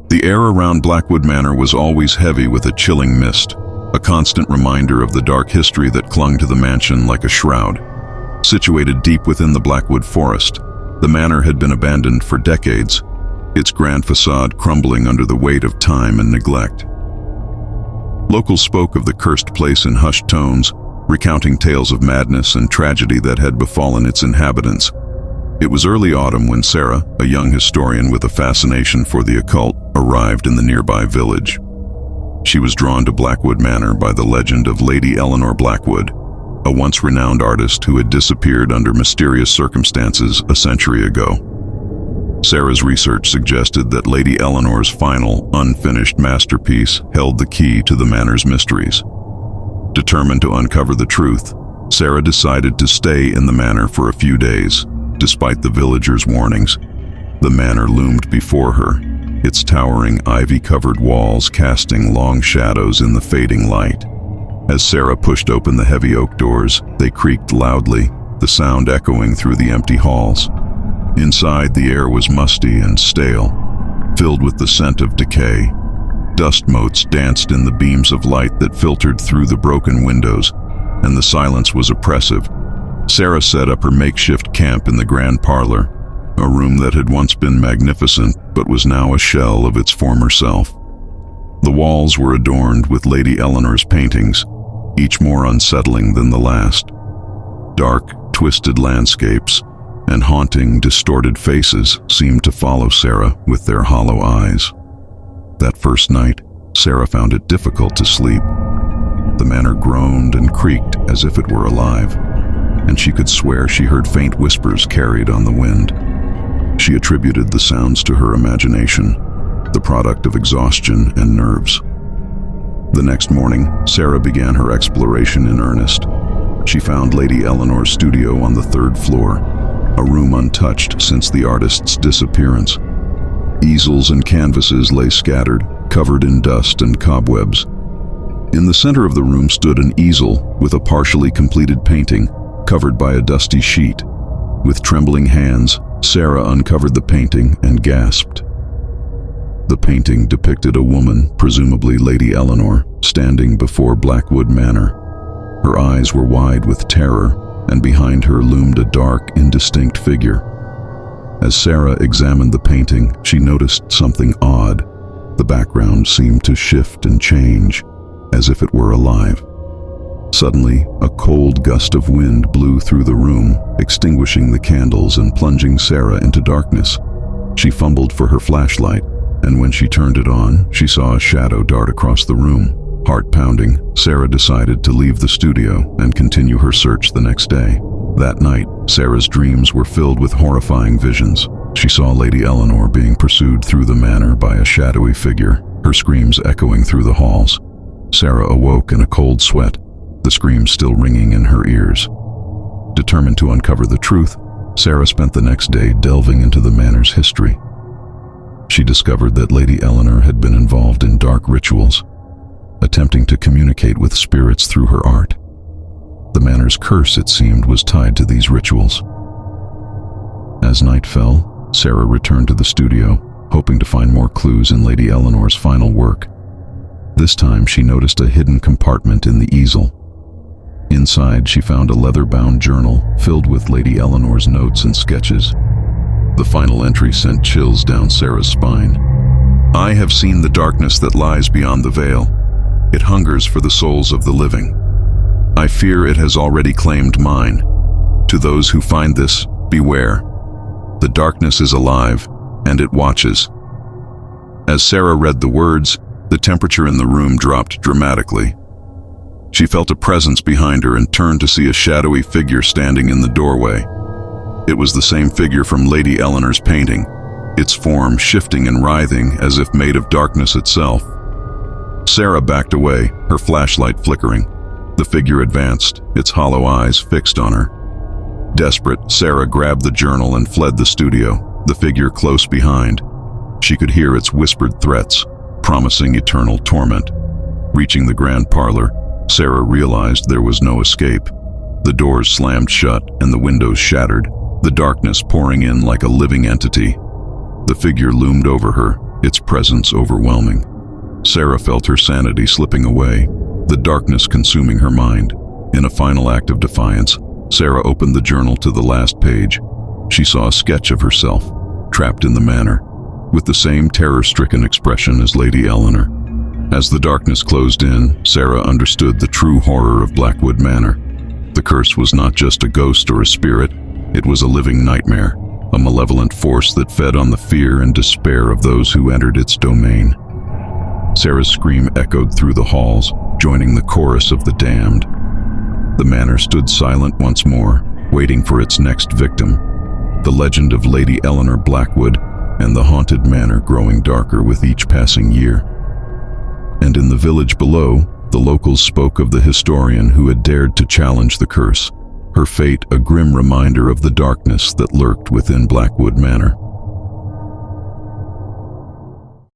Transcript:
The air around Blackwood Manor was always heavy with a chilling mist, a constant reminder of the dark history that clung to the mansion like a shroud. Situated deep within the Blackwood Forest, the manor had been abandoned for decades, its grand facade crumbling under the weight of time and neglect. Locals spoke of the cursed place in hushed tones, recounting tales of madness and tragedy that had befallen its inhabitants. It was early autumn when Sarah, a young historian with a fascination for the occult, arrived in the nearby village. She was drawn to Blackwood Manor by the legend of Lady Eleanor Blackwood, a once renowned artist who had disappeared under mysterious circumstances a century ago. Sarah's research suggested that Lady Eleanor's final, unfinished masterpiece held the key to the manor's mysteries. Determined to uncover the truth, Sarah decided to stay in the manor for a few days. Despite the villagers' warnings, the manor loomed before her, its towering ivy-covered walls casting long shadows in the fading light. As Sarah pushed open the heavy oak doors, they creaked loudly, the sound echoing through the empty halls. Inside, the air was musty and stale, filled with the scent of decay. Dust motes danced in the beams of light that filtered through the broken windows, and the silence was oppressive. Sarah set up her makeshift camp in the grand parlor, a room that had once been magnificent but was now a shell of its former self. The walls were adorned with Lady Eleanor's paintings, each more unsettling than the last. Dark, twisted landscapes and haunting, distorted faces seemed to follow Sarah with their hollow eyes. That first night, Sarah found it difficult to sleep. The manor groaned and creaked as if it were alive, and she could swear she heard faint whispers carried on the wind. She attributed the sounds to her imagination, the product of exhaustion and nerves. The next morning, Sarah began her exploration in earnest. She found Lady Eleanor's studio on the 3rd floor, a room untouched since the artist's disappearance. Easels and canvases lay scattered, covered in dust and cobwebs. In the center of the room stood an easel with a partially completed painting, covered by a dusty sheet. With trembling hands, Sarah uncovered the painting and gasped. The painting depicted a woman, presumably Lady Eleanor, standing before Blackwood Manor. Her eyes were wide with terror, and behind her loomed a dark, indistinct figure. As Sarah examined the painting, she noticed something odd. The background seemed to shift and change, as if it were alive. Suddenly, a cold gust of wind blew through the room, extinguishing the candles and plunging Sarah into darkness. She fumbled for her flashlight, and when she turned it on, she saw a shadow dart across the room. Heart pounding, Sarah decided to leave the studio and continue her search the next day. That night, Sarah's dreams were filled with horrifying visions. She saw Lady Eleanor being pursued through the manor by a shadowy figure, her screams echoing through the halls. Sarah awoke in a cold sweat, the screams still ringing in her ears. Determined to uncover the truth, Sarah spent the next day delving into the manor's history. She discovered that Lady Eleanor had been involved in dark rituals, attempting to communicate with spirits through her art. The manor's curse, it seemed, was tied to these rituals. As night fell, Sarah returned to the studio, hoping to find more clues in Lady Eleanor's final work. This time, she noticed a hidden compartment in the easel. Inside, she found a leather-bound journal filled with Lady Eleanor's notes and sketches. The final entry sent chills down Sarah's spine. "I have seen the darkness that lies beyond the veil. It hungers for the souls of the living. I fear it has already claimed mine. To those who find this, beware. The darkness is alive, and it watches." As Sarah read the words, the temperature in the room dropped dramatically. She felt a presence behind her and turned to see a shadowy figure standing in the doorway. It was the same figure from Lady Eleanor's painting, its form shifting and writhing as if made of darkness itself. Sarah backed away, her flashlight flickering. The figure advanced, its hollow eyes fixed on her. Desperate, Sarah grabbed the journal and fled the studio, the figure close behind. She could hear its whispered threats, promising eternal torment. Reaching the grand parlor, Sarah realized there was no escape. The doors slammed shut and the windows shattered, the darkness pouring in like a living entity. The figure loomed over her, its presence overwhelming. Sarah felt her sanity slipping away, the darkness consuming her mind. In a final act of defiance, Sarah opened the journal to the last page. She saw a sketch of herself, trapped in the manor, with the same terror-stricken expression as Lady Eleanor. As the darkness closed in, Sarah understood the true horror of Blackwood Manor. The curse was not just a ghost or a spirit, it was a living nightmare, a malevolent force that fed on the fear and despair of those who entered its domain. Sarah's scream echoed through the halls, joining the chorus of the damned. The manor stood silent once more, waiting for its next victim, the legend of Lady Eleanor Blackwood and the haunted manor growing darker with each passing year. And in the village below, the locals spoke of the historian who had dared to challenge the curse, her fate a grim reminder of the darkness that lurked within Blackwood Manor.